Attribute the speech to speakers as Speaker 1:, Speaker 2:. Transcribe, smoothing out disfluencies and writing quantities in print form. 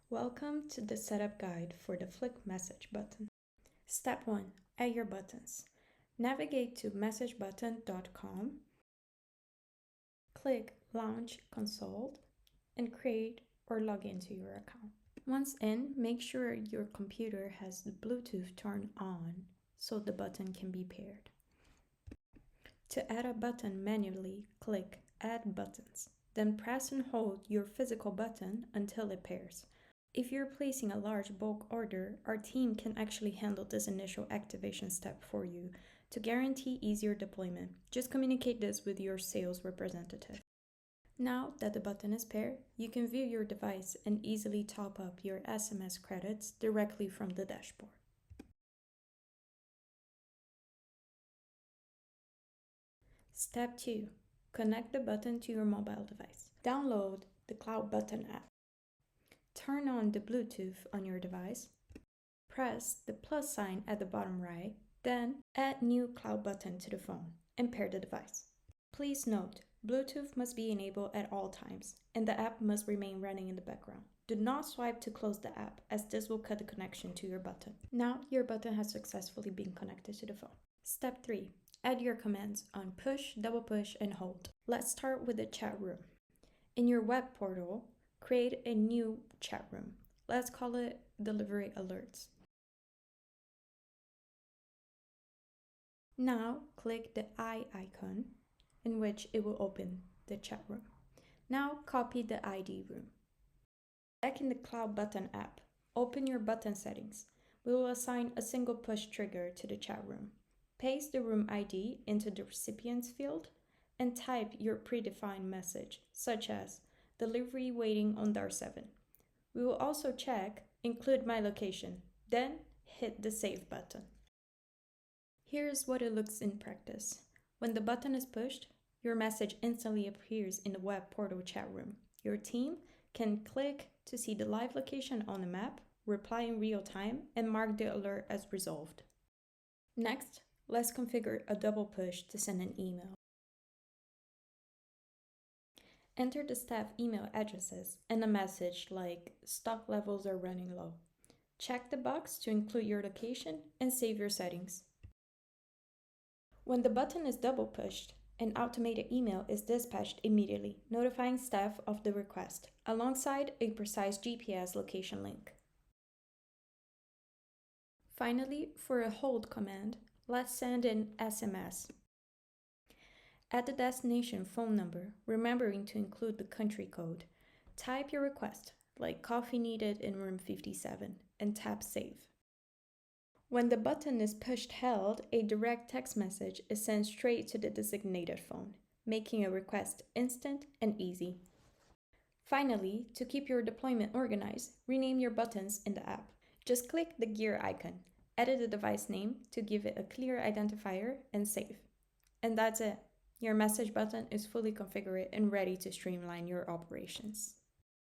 Speaker 1: Welcome to the setup guide for the Flic Message Button. Step 1. Add your buttons. Navigate to messagebutton.com, click Launch Console, and create or log into your account. Once in, make sure your computer has the Bluetooth turned on so the button can be paired. To add a button manually, click Add Buttons. Then press and hold your physical button until it pairs. If you're placing a large bulk order, our team can actually handle this initial activation step for you to guarantee easier deployment. Just communicate this with your sales representative. Now that the button is paired, you can view your device and easily top up your SMS credits directly from the dashboard. Step 2. Connect the button to your mobile device. Download the Cloud Button app. Turn on the Bluetooth on your device. Press the plus sign at the bottom right, then add new Cloud Button to the phone and pair the device. Please note, Bluetooth must be enabled at all times and the app must remain running in the background. Do not swipe to close the app as this will cut the connection to your button. Now your button has successfully been connected to the phone. Step 3. Add your commands on push, double push, and hold. Let's start with the chat room. In your web portal, create a new chat room. Let's call it Delivery Alerts. Now click the eye icon in which it will open the chat room. Now copy the ID room. Back in the Cloud Button app, open your button settings. We will assign a single push trigger to the chat room. Paste the room ID into the recipients field and type your predefined message, such as delivery waiting on DAR 7. We will also check include my location, then hit the save button. Here's what it looks in practice. When the button is pushed, your message instantly appears in the web portal chat room. Your team can click to see the live location on the map, reply in real time, and mark the alert as resolved. Next, let's configure a double push to send an email. Enter the staff email addresses and a message like stock levels are running low. Check the box to include your location and save your settings. When the button is double pushed, an automated email is dispatched immediately, notifying staff of the request, alongside a precise GPS location link. Finally, for a hold command, let's send an SMS. Add the destination phone number, remembering to include the country code. Type your request, like coffee needed in room 57, and tap save. When the button is pushed held, a direct text message is sent straight to the designated phone, making a request instant and easy. Finally, to keep your deployment organized, rename your buttons in the app. Just click the gear icon, edit the device name to give it a clear identifier, and save. And that's it. Your message button is fully configured and ready to streamline your operations.